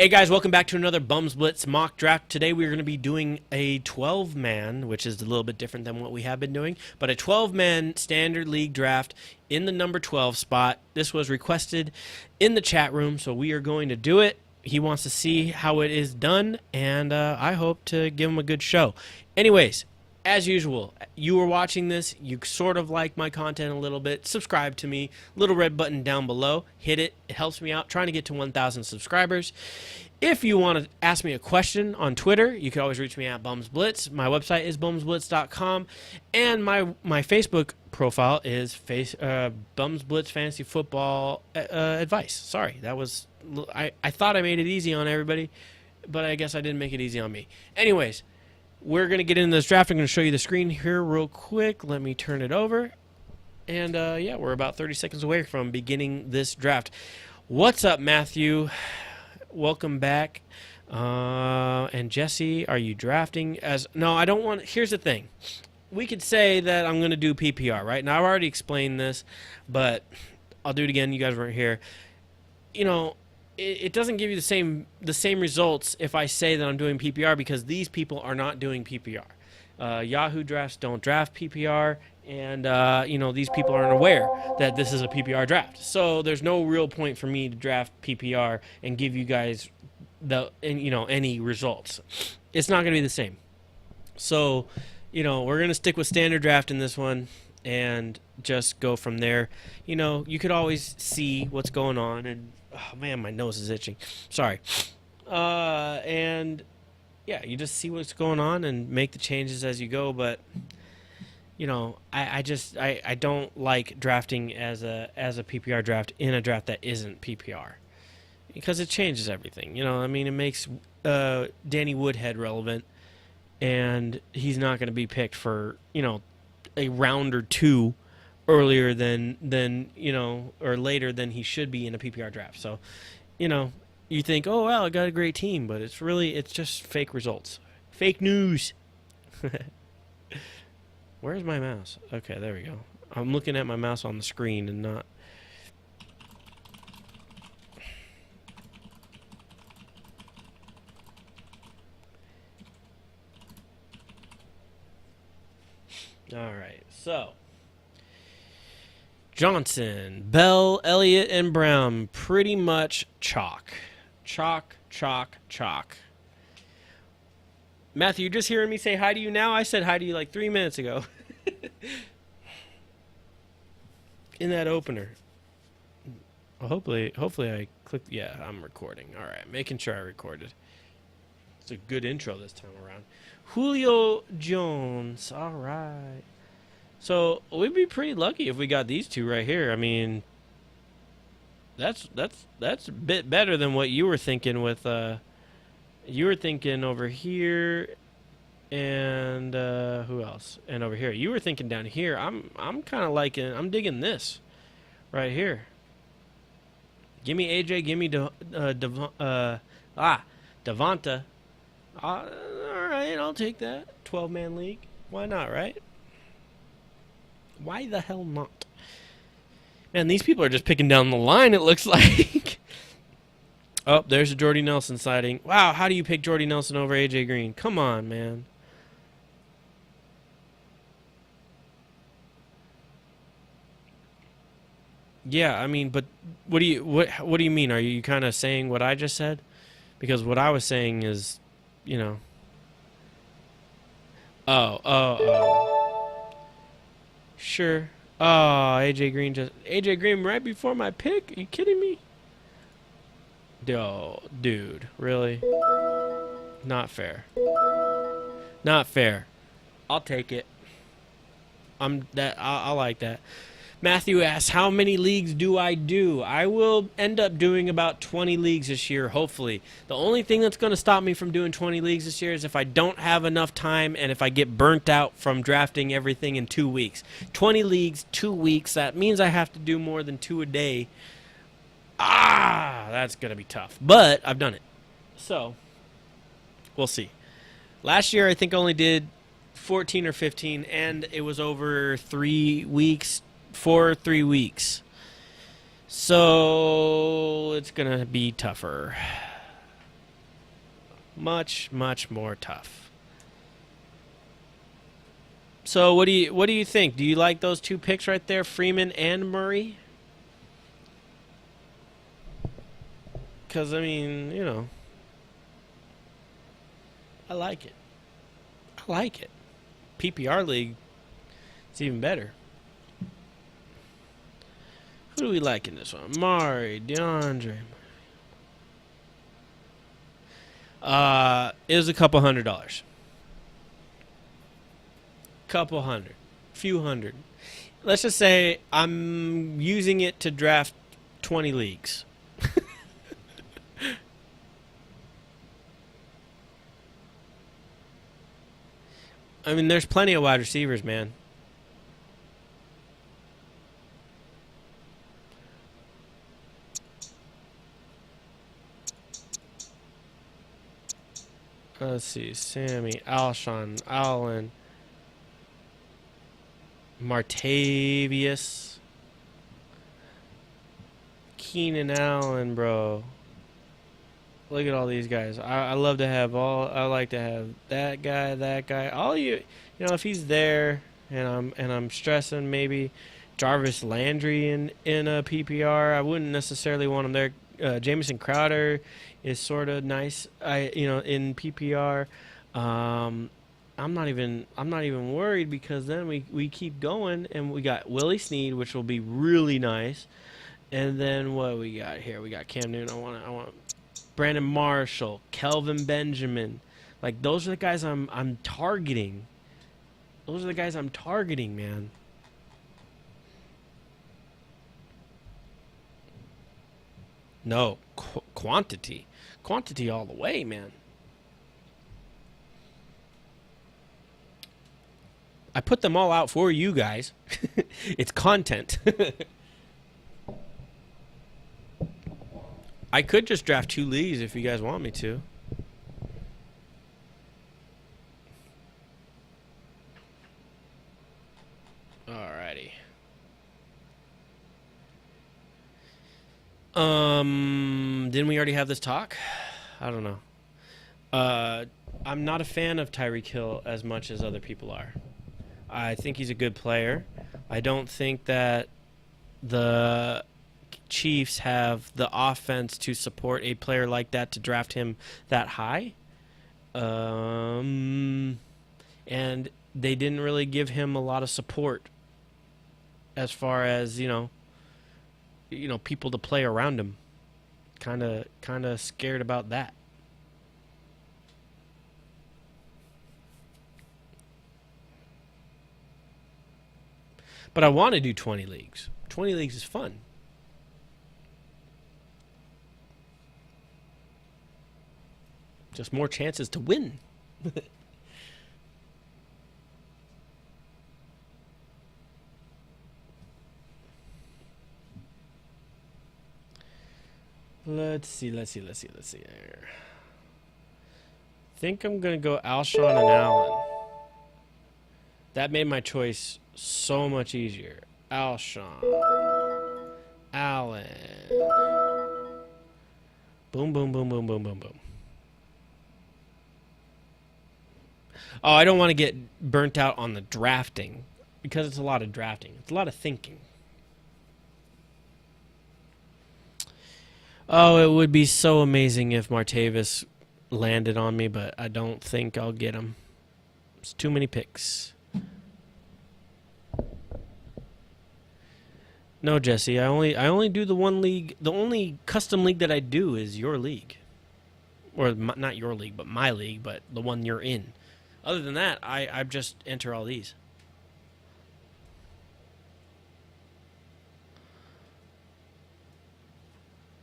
Hey guys, welcome back to another Bums Blitz mock draft. Today we're going to be doing a 12-man, which is a little bit different than what we have been doing, but a 12-man standard league draft in the number 12 spot. This was requested in the chat room, so we are going to do it. He wants to see how it is done, and I hope to give him a good show. Anyways, as usual, you are watching this, you sort of like my content a little bit, subscribe to me, little red button down below, hit it, it helps me out, trying to get to 1,000 subscribers. If you want to ask me a question on Twitter, you can always reach me at BumsBlitz. My website is bumsblitz.com, and my Facebook profile is BumsBlitz Fantasy Football Advice. Sorry, that was I thought I made it easy on everybody, but I guess I didn't make it easy on me. Anyways, we're going to get into this draft. I'm going to show you the screen here real quick. Let me turn it over. And, yeah, we're about 30 seconds away from beginning this draft. What's up, Matthew? Welcome back. And Jesse, are you drafting as... No, I don't want... Here's the thing. We could say that I'm going to do PPR, right? Now, I've already explained this, but I'll do it again. You guys weren't here. You know... It doesn't give you the same results if I say that I'm doing PPR because these people are not doing PPR. Yahoo drafts don't draft PPR, and you know, these people aren't aware that this is a PPR draft. So there's no real point for me to draft PPR and give you guys any results. It's not going to be the same. So, you know, we're going to stick with standard draft in this one and just go from there. You know, you could always see what's going on and. Oh, man, my nose is itching. Sorry. And, yeah, you just see what's going on and make the changes as you go. But, you know, I don't like drafting as a PPR draft in a draft that isn't PPR. Because it changes everything. You know, I mean, it makes Danny Woodhead relevant. And he's not going to be picked for, you know, a round or two earlier than you know, or later than he should be in a PPR draft. So, you know, you think, oh, well, I got a great team, but it's just fake results. Fake news. Where's my mouse? Okay, there we go. I'm looking at my mouse on the screen and not... All right, so... Johnson, Bell, Elliott, and Brown, pretty much chalk. Chalk, chalk, chalk. Matthew, you're just hearing me say hi to you now? I said hi to you like 3 minutes ago. In that opener. Well, hopefully I clicked. Yeah, I'm recording. All right, making sure I recorded. It's a good intro this time around. Julio Jones. All right. So we'd be pretty lucky if we got these two right here. I mean, that's a bit better than what you were thinking with. You were thinking over here, and who else? And over here, you were thinking down here. I'm kind of liking. I'm digging this, right here. Give me AJ. Give me Devonta. All right, I'll take that. 12-man league. Why not, right? Why the hell not? Man, these people are just picking down the line, it looks like. Oh, there's a Jordy Nelson sighting. Wow, how do you pick Jordy Nelson over AJ Green? Come on, man. Yeah, I mean, but what do you mean? Are you kind of saying what I just said? Because what I was saying is, you know. Oh. Sure. Oh, AJ Green right before my pick? Are you kidding me? Oh, dude, really? Not fair. Not fair. I'll take it. I like that. Matthew asks, how many leagues do? I will end up doing about 20 leagues this year, hopefully. The only thing that's going to stop me from doing 20 leagues this year is if I don't have enough time and if I get burnt out from drafting everything in 2 weeks. 20 leagues, 2 weeks, that means I have to do more than 2 a day. That's going to be tough. But I've done it. So, we'll see. Last year, I think I only did 14 or 15, and it was over 3 weeks. For 3 weeks. So it's going to be tougher. Much, much more tough. So what do you think? Do you like those two picks right there, Freeman and Murray? Because, I mean, you know, I like it. I like it. PPR league, it's even better. Who do we like in this one? Mari, DeAndre. It was a couple $100. Couple hundred. Few hundred. Let's just say I'm using it to draft 20 leagues. I mean, there's plenty of wide receivers, man. Let's see. Sammy, Alshon, Allen, Martavius, Keenan Allen, bro. Look at all these guys. I love to have all. I like to have that guy. All you know, if he's there, and I'm stressing maybe Jarvis Landry in a PPR. I wouldn't necessarily want him there. Jamison Crowder is sort of nice. In PPR. I'm not even worried because then we keep going and we got Willie Snead, which will be really nice. And then what we got here? We got Cam Newton. I want Brandon Marshall, Kelvin Benjamin. Like, those are the guys I'm targeting. Those are the guys I'm targeting, man. No, quantity. Quantity all the way, man. I put them all out for you guys. It's content. I could just draft 2 leagues if you guys want me to. Alrighty. Didn't we already have this talk? I don't know. I'm not a fan of Tyreek Hill as much as other people are. I think he's a good player. I don't think that the Chiefs have the offense to support a player like that to draft him that high. And they didn't really give him a lot of support as far as, people to play around him. Kind of scared about that. But I want to do 20 leagues. 20 leagues is fun. Just more chances to win. Let's see there. I think I'm going to go Alshon and Allen. That made my choice so much easier. Alshon. Allen. Boom, boom, boom, boom, boom, boom, boom. Oh, I don't want to get burnt out on the drafting because it's a lot of drafting. It's a lot of thinking. Oh, it would be so amazing if Martavis landed on me, but I don't think I'll get him. It's too many picks. No, Jesse, I only do the one league. The only custom league that I do is your league. Or not your league, but my league, but the one you're in. Other than that, I just enter all these.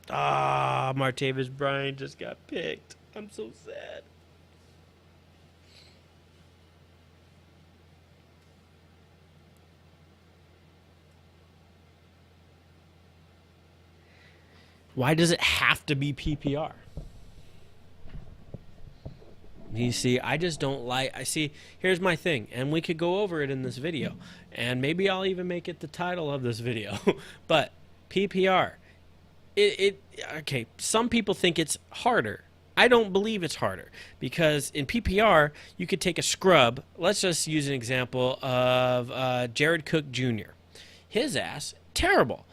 Ah, Martavis Bryant just got picked. I'm so sad. Why does it have to be PPR? You see, I just don't like... here's my thing, and we could go over it in this video, and maybe I'll even make it the title of this video. But PPR, okay, some people think it's harder. I don't believe it's harder because in PPR, you could take a scrub. Let's just use an example of Jared Cook Jr. His ass, terrible.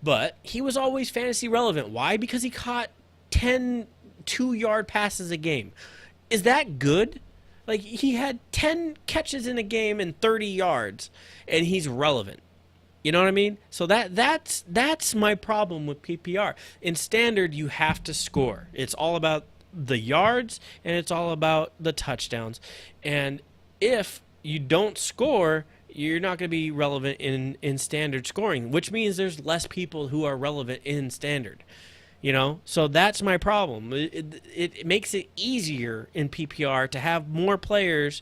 But he was always fantasy relevant. Why? Because he caught 10 2-yard passes a game. Is that good? Like, he had 10 catches in a game and 30 yards, and he's relevant. You know what I mean? So that's my problem with PPR. In standard, you have to score. It's all about the yards, and it's all about the touchdowns. And if you don't score, you're not going to be relevant in standard scoring, which means there's less people who are relevant in standard. You know, so that's my problem. It makes it easier in PPR to have more players,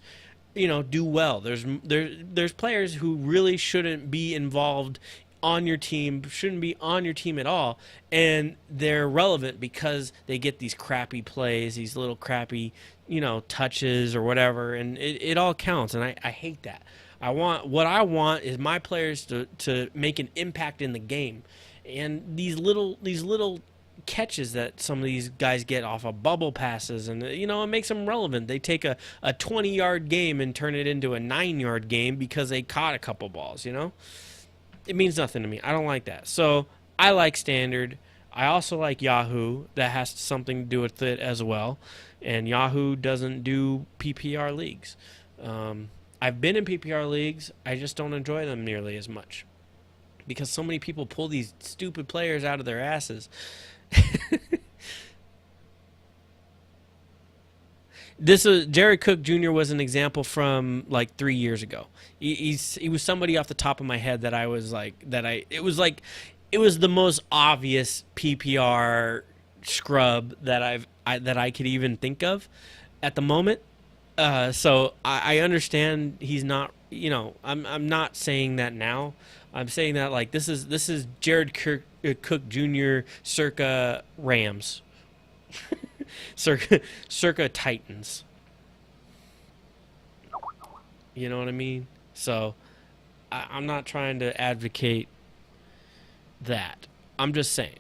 you know, do well. There's players who really shouldn't be involved on your team, shouldn't be on your team at all, and they're relevant because they get these crappy plays, these little crappy, you know, touches or whatever, and it all counts, and I hate that. What I want is my players to make an impact in the game, and these little catches that some of these guys get off of bubble passes, and you know, it makes them relevant. They take a 20-yard game and turn it into a 9-yard game because they caught a couple balls. You know, it means nothing to me. I don't like that. So I like standard. I also like Yahoo. That has something to do with it as well. And Yahoo doesn't do PPR leagues. I've been in PPR leagues. I just don't enjoy them nearly as much because so many people pull these stupid players out of their asses. Jared Cook Jr. was an example from like 3 years ago. He was somebody off the top of my head that I was like it was the most obvious PPR scrub that I could even think of at the moment. So I understand he's not. You know, I'm not saying that now. I'm saying that like this is Jared Cook Jr. circa Rams, circa Titans. You know what I mean? So I'm not trying to advocate that. I'm just saying,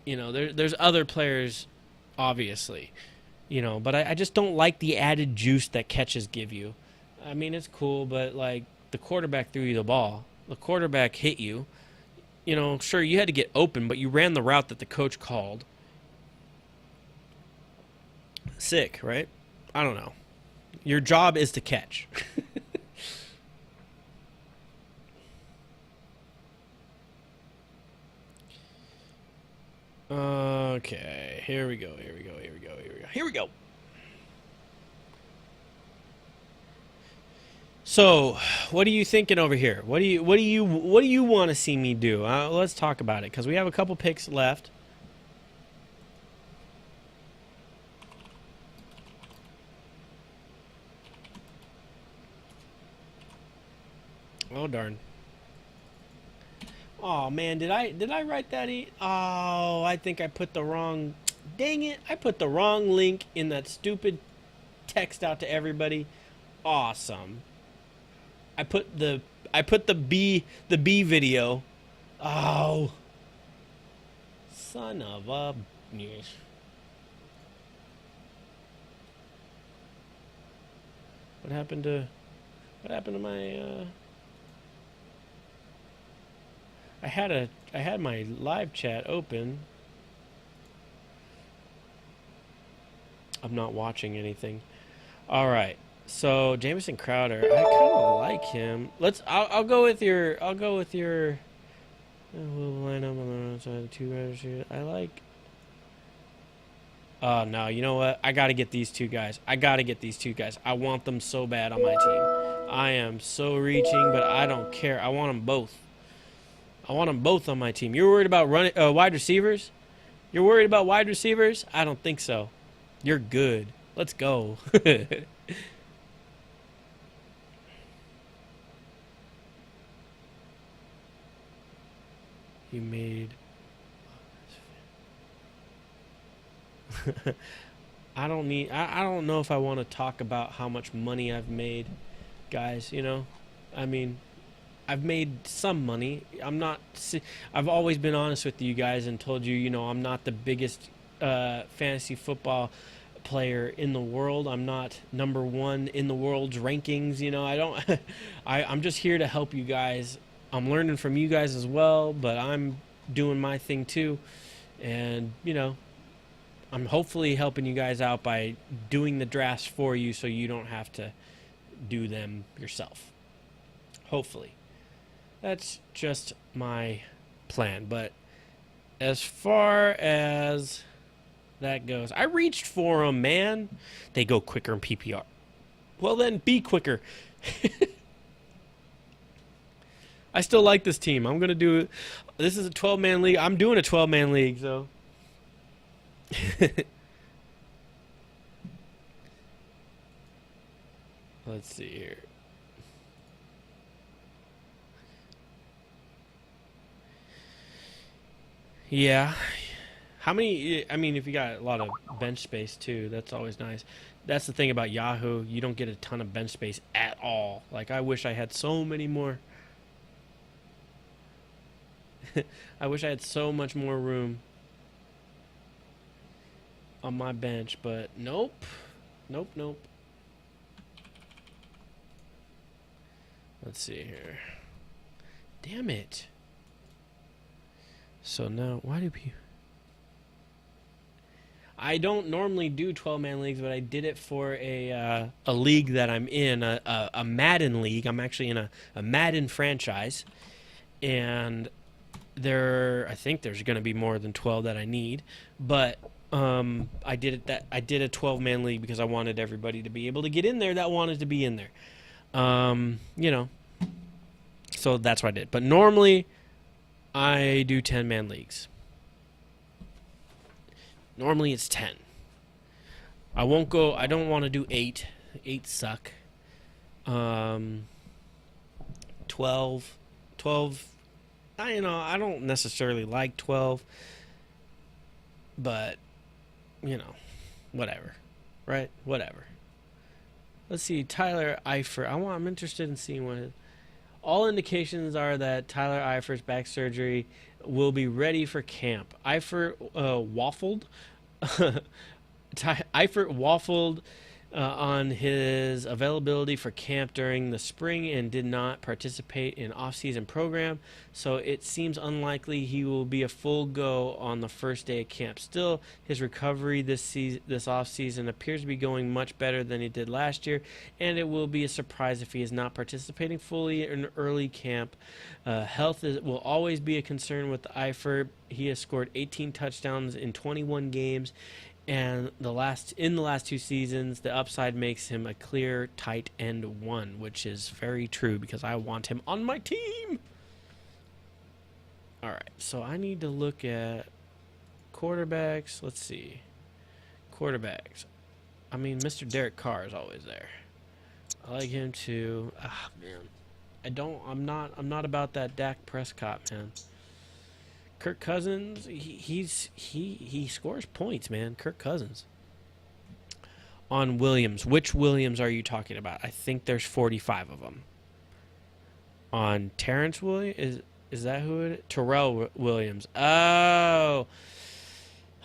you know, there's other players, obviously, you know, but I just don't like the added juice that catches give you. I mean, it's cool, but like the quarterback threw you the ball. The quarterback hit you. You know, sure, you had to get open, but you ran the route that the coach called. Sick, right? I don't know. Your job is to catch. Okay, here we go. Here we go. So, what are you thinking over here? What do you want to see me do? Let's talk about it because we have a couple picks left. Oh darn! Oh man, did I write that? Oh, I think I put the wrong. Dang it! I put the wrong link in that stupid text out to everybody. Awesome. I put the B video. Oh, son of a. What happened to my? I had my live chat open. I'm not watching anything. All right. So Jamison Crowder, I kind of like him. I'll go with your. We'll line up on the outside of the two riders here. I like. Oh no! You know what? I got to get these two guys. I want them so bad on my team. I am so reaching, but I don't care. I want them both. On my team. You're worried about wide receivers? You're worried about wide receivers? I don't think so. You're good. Let's go. You made. I don't know if I want to talk about how much money I've made, guys. You know, I mean, I've made some money. I've always been honest with you guys and told you, you know, I'm not the biggest fantasy football player in the world. I'm not number one in the world's rankings. I don't. I'm just here to help you guys. I'm learning from you guys as well, but I'm doing my thing too, and I'm hopefully helping you guys out by doing the drafts for you, so you don't have to do them yourself. Hopefully, that's just my plan. But as far as that goes, I reached for them, man. They go quicker in PPR. Well, then be quicker. I still like this team. I'm gonna do it. This is a 12-man league. I'm doing a 12-man league, so. Let's see here. Yeah. How many? I mean, if you got a lot of bench space too, that's always nice. That's the thing about Yahoo. You don't get a ton of bench space at all. Like, I wish I had so many more. I wish I had so much more room on my bench, but nope. Nope. Let's see here. Damn it. So now, why do people... I don't normally do 12-man leagues, but I did it for a league that I'm in, a Madden league. I'm actually in a Madden franchise, and I think there's going to be more than 12 that I need, but I did a 12-man league because I wanted everybody to be able to get in there that wanted to be in there. So that's what I did. But normally, I do 10-man leagues. Normally, it's 10. I won't go. I don't want to do 8. 8 suck. 12. I don't necessarily like 12, but whatever, right? Whatever. Let's see, Tyler Eifert. I'm interested in seeing what. All indications are that Tyler Eifert's back surgery will be ready for camp. Eifert waffled. Eifert waffled on his availability for camp during the spring and did not participate in off-season program, so it seems unlikely he will be a full go on the first day of camp. Still, his recovery this off-season appears to be going much better than he did last year, and it will be a surprise if he is not participating fully in early camp. Health will always be a concern with Eifert. He has scored 18 touchdowns in 21 games, and in the last 2 seasons, the upside makes him a clear tight end 1, which is very true because I want him on my team. All right, so I need to look at quarterbacks. Let's see. Quarterbacks. I mean, Mr. Derek Carr is always there. I like him too. Ah, man. I'm not about that Dak Prescott, man. Kirk Cousins, he scores points, man. Kirk Cousins. On Williams, which Williams are you talking about? I think there's 45 of them. On Terrence Williams, is that who it is? Terrell Williams. Oh,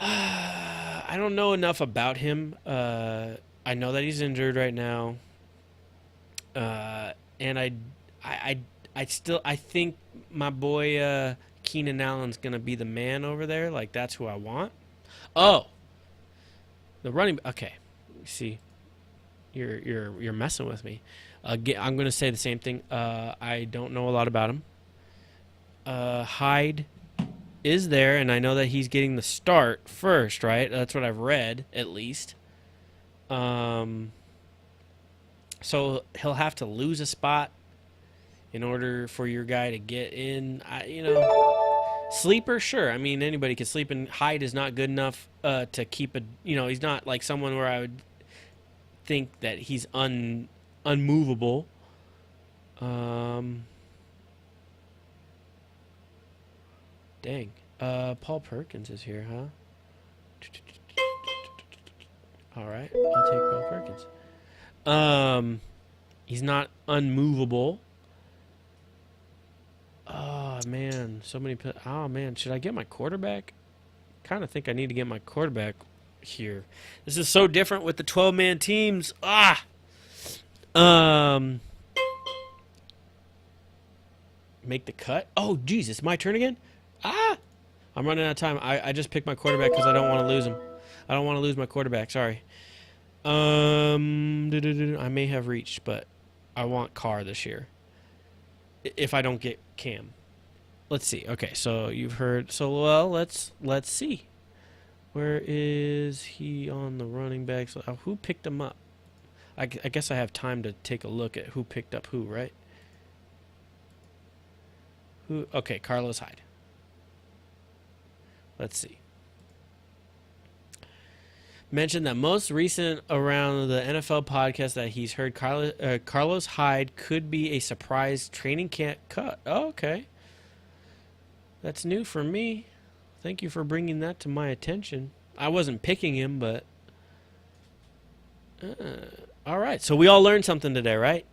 I don't know enough about him. I know that he's injured right now, and I think my boy Keenan Allen's gonna be the man over there. Like, that's who I want. Oh, the running. Okay, see, you're messing with me. I'm gonna say the same thing. I don't know a lot about him. Hyde is there, and I know that he's getting the start first, right? That's what I've read, at least. So he'll have to lose a spot in order for your guy to get in. Sleeper, sure. I mean, anybody can sleep, and Hyde is not good enough to keep a. He's not like someone where I would think that he's unmovable. Dang. Paul Perkins is here, huh? All right, I'll take Paul Perkins. He's not unmovable. Oh man, so many. Oh man, should I get my quarterback? kind of think I need to get my quarterback here. This is so different with the 12-man teams. Make the cut. Oh, geez, it's my turn again? I'm running out of time. I just picked my quarterback because I don't want to lose him. I don't want to lose my quarterback. Sorry. I may have reached, but I want Carr this year. If I don't get Cam. Let's see. Okay, so you've heard. So, well, let's see. Where is he on the running backs? Who picked him up? I guess I have time to take a look at who picked up who, right? Who? Okay, Carlos Hyde. Let's see. Mentioned that most recent around the NFL podcast that he's heard Carlos Hyde could be a surprise training camp cut. Oh, okay. That's new for me. Thank you for bringing that to my attention. I wasn't picking him, but... all right, so we all learned something today, right?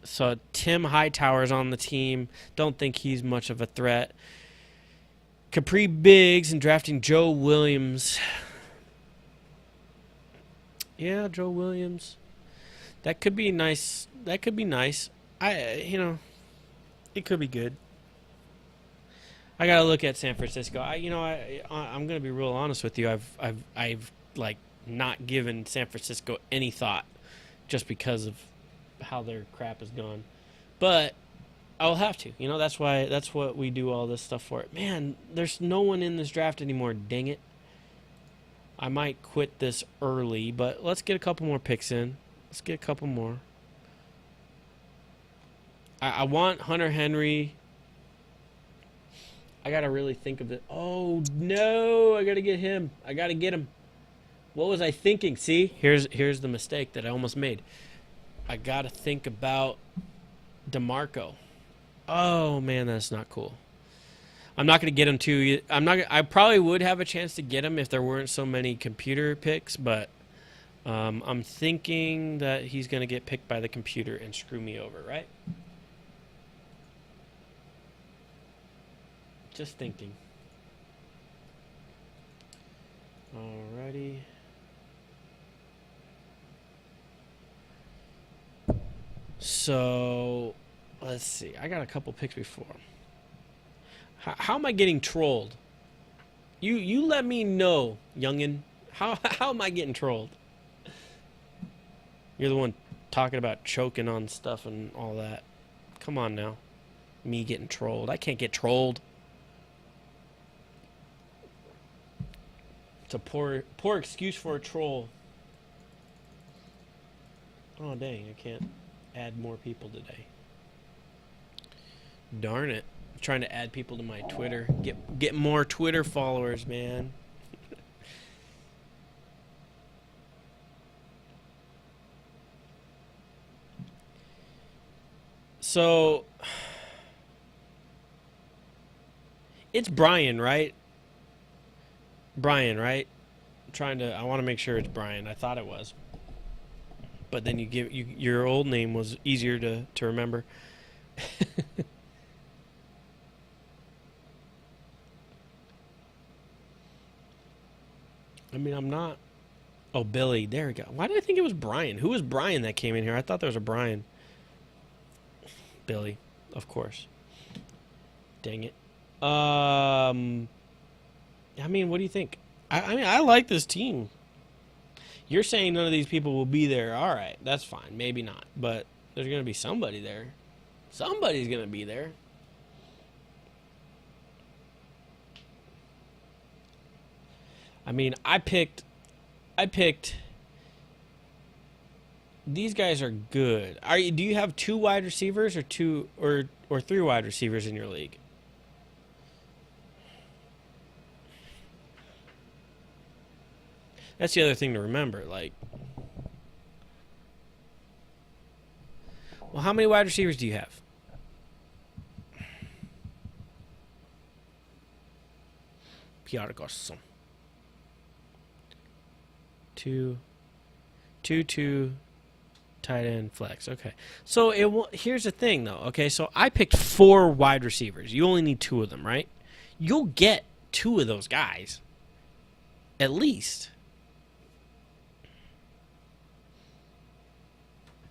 So Tim Hightower's on the team. Don't think he's much of a threat. Capri Biggs and drafting Joe Williams. Yeah, Joe Williams. That could be nice. That could be nice. It could be good. I gotta look at San Francisco. I'm gonna be real honest with you. I've like not given San Francisco any thought just because of how their crap has gone. But I'll have to. That's what we do all this stuff for. Man, there's no one in this draft anymore. Dang it. I might quit this early, but let's get a couple more picks in. Let's get a couple more. I want Hunter Henry. I got to really think of it. Oh, no. I got to get him. I got to get him. What was I thinking? See? Here's the mistake that I almost made. I got to think about DeMarco. Oh, man, that's not cool. I'm not going to get him too. I probably would have a chance to get him if there weren't so many computer picks, but I'm thinking that he's going to get picked by the computer and screw me over, right? Just thinking. Alrighty. So, let's see. I got a couple picks before. How am I getting trolled? You let me know, youngin. How am I getting trolled? You're the one talking about choking on stuff and all that. Come on now. Me getting trolled. I can't get trolled. It's a poor excuse for a troll. Oh, dang. I can't add more people today. Darn it. I'm trying to add people to my Twitter. Get more Twitter followers, man. So, it's Brian, right? Brian, right? I want to make sure it's Brian. I thought it was. But then your old name was easier to remember. I mean, I'm not. Oh, Billy. There we go. Why did I think it was Brian? Who was Brian that came in here? I thought there was a Brian. Billy, of course. Dang it. I mean, what do you think? I mean, I like this team. You're saying none of these people will be there. All right, that's fine. Maybe not. But there's going to be somebody there. Somebody's going to be there. I mean, I picked these guys are good. Do you have 2 wide receivers or 2 or 3 wide receivers in your league? That's the other thing to remember. Like, well, how many wide receivers do you have? Piotr Gosson. 2, tight end, flex. Okay. So here's the thing, though. Okay, so I picked 4 wide receivers. You only need 2 of them, right? You'll get 2 of those guys. At least.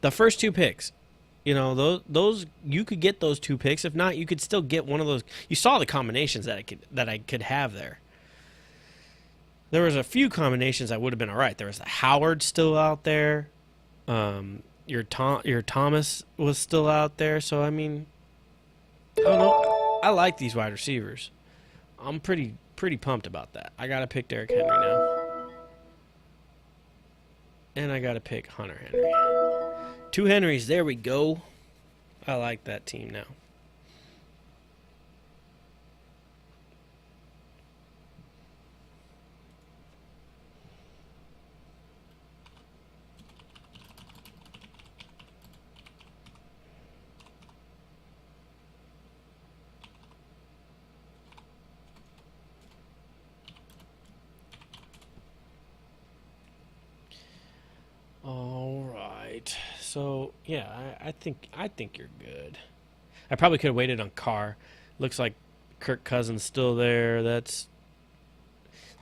The first 2 picks. You know, those you could get those 2 picks. If not, you could still get one of those. You saw the combinations that I could have there. There was a few combinations that would have been all right. There was the Howard still out there. Your Thomas was still out there. So I mean, I don't know. I like these wide receivers. I'm pretty pumped about that. I gotta pick Derrick Henry now, and I gotta pick Hunter Henry. 2 Henrys. There we go. I like that team now. All right. So yeah, I think you're good. I probably could have waited on Carr. Looks like Kirk Cousins still there. That's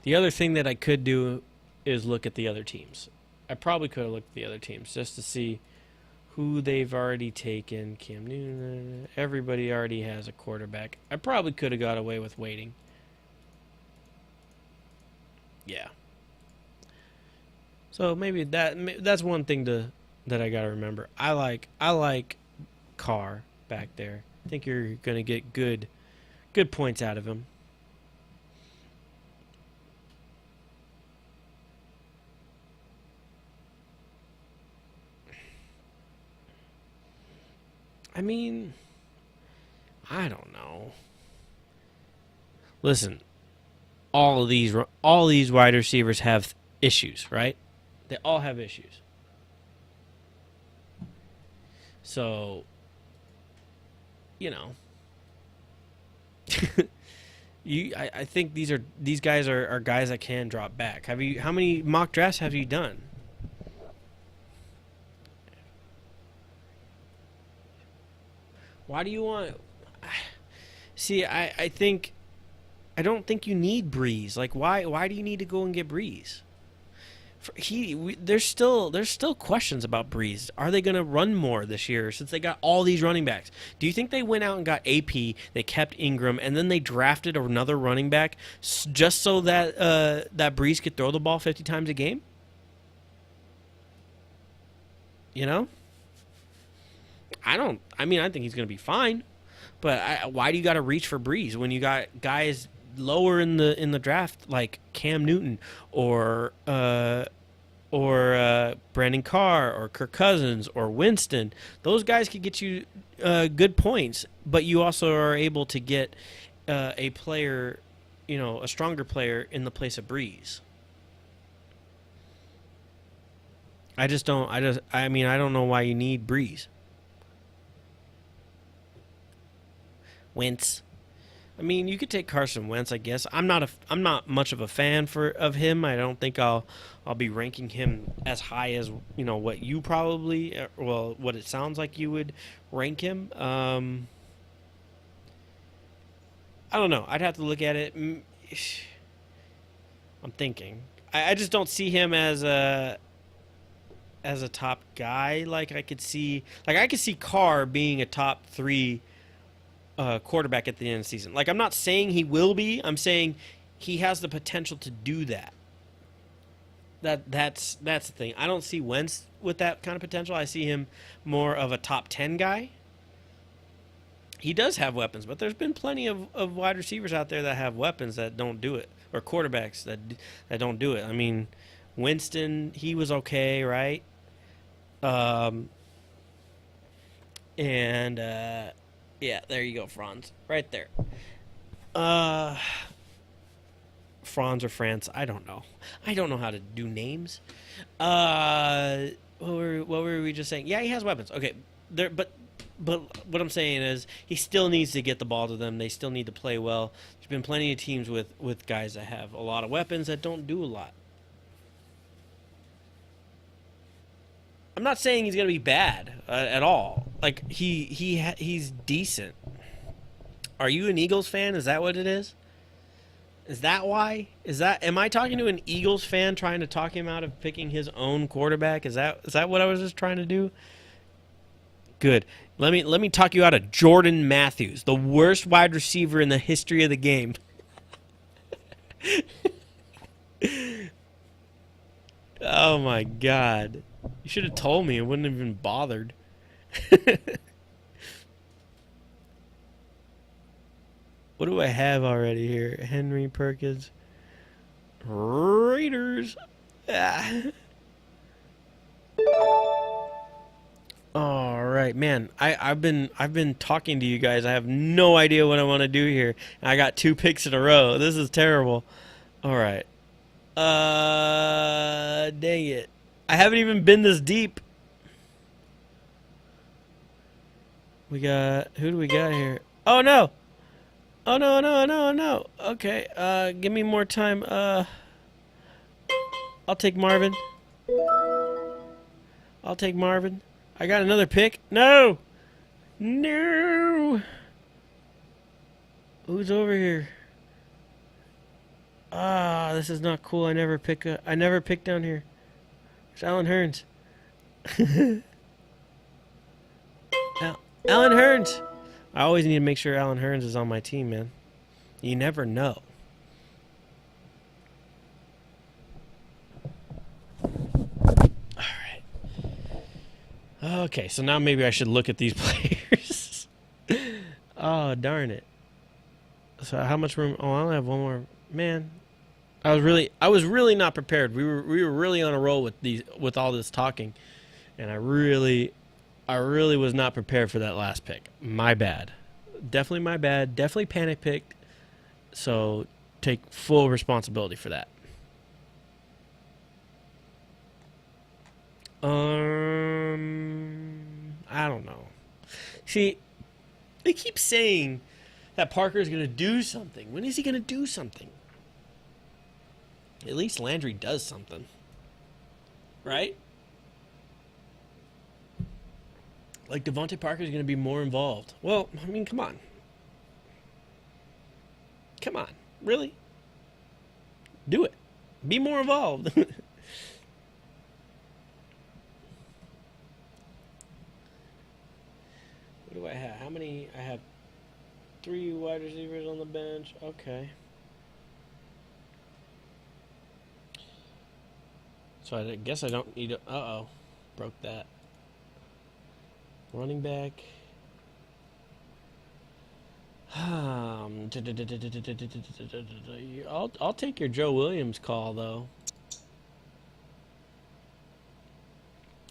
the other thing that I could do is look at the other teams. I probably could have looked at the other teams just to see who they've already taken. Cam Newton. Everybody already has a quarterback. I probably could have got away with waiting. Yeah. So maybe that's one thing that I got to remember. I like Carr back there. I think you're going to get good points out of him. I mean, I don't know. Listen, all these wide receivers have issues, right? They all have issues. So, you know, I think these guys are guys that can drop back. How many mock drafts have you done? Why do you want? See, I don't think you need Breeze. Like, why do you need to go and get Breeze? There's still questions about Breeze. Are they going to run more this year since they got all these running backs? Do you think they went out and got AP, they kept Ingram, and then they drafted another running back just so that that Breeze could throw the ball 50 times a game? You know? I think he's going to be fine. But why do you got to reach for Breeze when you got guys lower in the draft like Cam Newton or Brandon Carr or Kirk Cousins or Winston? Those guys could get you good points, but you also are able to get a player, a stronger player in the place of Breeze. I don't know why you need Breeze. Wentz. I mean, you could take Carson Wentz, I guess. I'm not much of a fan of him. I don't think I'll be ranking him as high as what you probably, what it sounds like you would rank him. I don't know. I'd have to look at it. I'm thinking. I just don't see him as a top guy. I could see Carr being a top 3 quarterback at the end of the season. I'm not saying he will be. I'm saying he has the potential to do that. That's the thing. I don't see Wentz with that kind of potential. I see him more of a top 10 guy. He does have weapons, but there's been plenty of wide receivers out there that have weapons that don't do it, or quarterbacks that don't do it. I mean, Winston, he was okay, right? Yeah, there you go, Franz. Right there. Franz or France, I don't know. I don't know how to do names. What were we just saying? Yeah, he has weapons. Okay, but what I'm saying is he still needs to get the ball to them. They still need to play well. There's been plenty of teams with guys that have a lot of weapons that don't do a lot. I'm not saying he's going to be bad at all. He's decent. Are you an Eagles fan? Is that what it is? Is that why? Am I talking to an Eagles fan trying to talk him out of picking his own quarterback? Is that what I was just trying to do? Good. Let me talk you out of Jordan Matthews, the worst wide receiver in the history of the game. Oh my god. You should have told me. I wouldn't have even bothered. What do I have already here? Henry, Perkins, Raiders. Ah. All right, man. I've been talking to you guys. I have no idea what I want to do here. I got 2 picks in a row. This is terrible. All right. Dang it. I haven't even been this deep. Who do we got here? Oh no. Oh no, no, no, no. Okay. Give me more time. I'll take Marvin. I'll take Marvin. I got another pick. No. No. Who's over here? Ah, this is not cool. I never pick down here. It's Alan Hurns. Alan Hurns. I always need to make sure Alan Hurns is on my team, man. You never know. Alright. Okay, so now maybe I should look at these players. Oh, darn it. So how much room? Oh, I only have one more. Man, I was really not prepared. We were really on a roll with all this talking, and I really was not prepared for that last pick. My bad. Definitely my bad. Definitely panic picked. So take full responsibility for that. I don't know. See, they keep saying that Parker's going to do something. When is he going to do something? At least Landry does something. Right? Like Devontae Parker's going to be more involved. Well, I mean, come on. Come on. Really? Do it. Be more involved. What do I have? How many? I have 3 wide receivers on the bench. Okay. So I guess I don't need to... Uh-oh. Broke that. Running back. I'll take your Joe Williams call, though.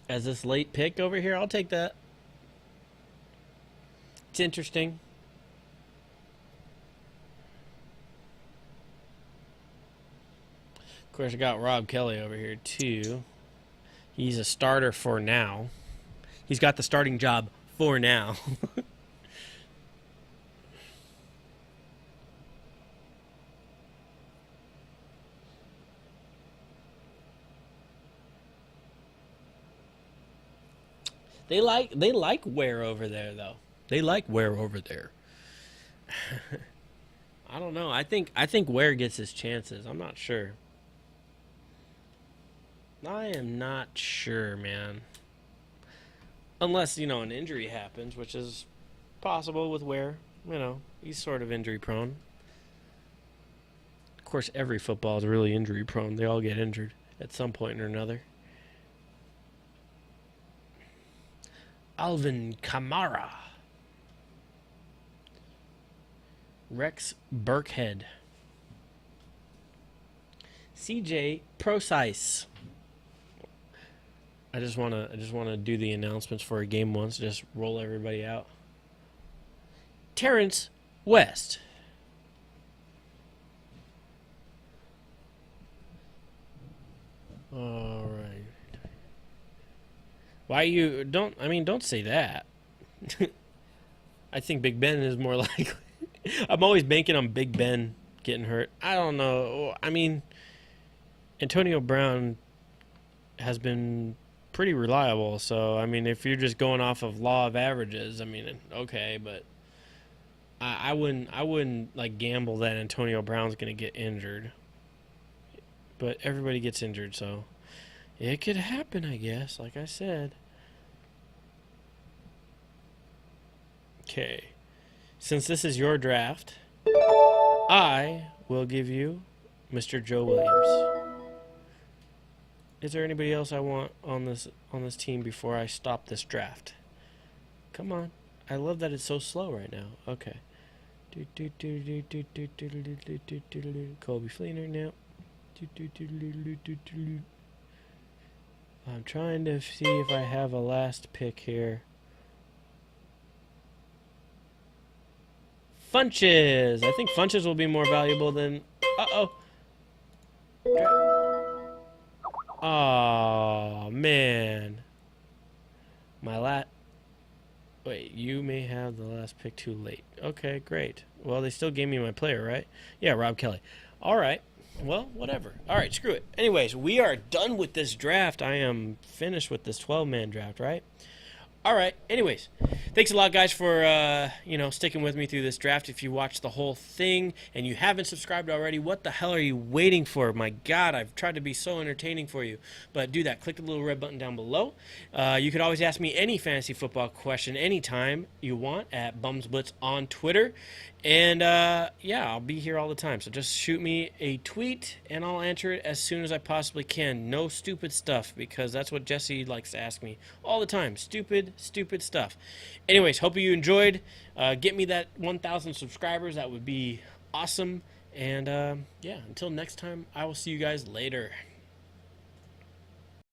As this late pick over here, I'll take that. It's interesting. Of course, I got Rob Kelley over here, too. He's a starter for now. He's got the starting job for now. They like Ware over there, though. They like Ware over there. I don't know. I think Ware gets his chances. I'm not sure. I am not sure, man. Unless, an injury happens, which is possible with Ware. He's sort of injury prone. Of course, every football is really injury prone. They all get injured at some point or another. Alvin Kamara. Rex Burkhead. CJ Procise. I just wanna do the announcements for a game once, just roll everybody out. Terrence West. All right. Why don't say that. I think Big Ben is more likely. I'm always banking on Big Ben getting hurt. I don't know. I mean, Antonio Brown has been pretty reliable. So, if you're just going off of law of averages, okay, but I wouldn't like gamble that Antonio Brown's gonna get injured. But everybody gets injured, so it could happen, I guess. Like I said. Okay. Since this is your draft, I will give you Mr. Joe Williams. Is there anybody else I want on this team before I stop this draft? Come on. I love that it's so slow right now. Okay. Colby Fleener now. I'm trying to see if I have a last pick here. Funches! I think Funches will be more valuable than... Uh-oh. Oh, man. Wait, you may have the last pick too late. Okay, great. Well, they still gave me my player, right? Yeah, Rob Kelley. All right. Well, whatever. All right, screw it. Anyways, we are done with this draft. I am finished with this 12-man draft, right? All right. Anyways, thanks a lot, guys, for sticking with me through this draft. If you watched the whole thing and you haven't subscribed already, what the hell are you waiting for? My God, I've tried to be so entertaining for you. But do that. Click the little red button down below. You could always ask me any fantasy football question anytime you want at BumsBlitz on Twitter. And, I'll be here all the time. So just shoot me a tweet, and I'll answer it as soon as I possibly can. No stupid stuff, because that's what Jesse likes to ask me all the time. Stupid stuff. Anyways, hope you enjoyed. Get me that 1,000 subscribers. That would be awesome. And, until next time, I will see you guys later.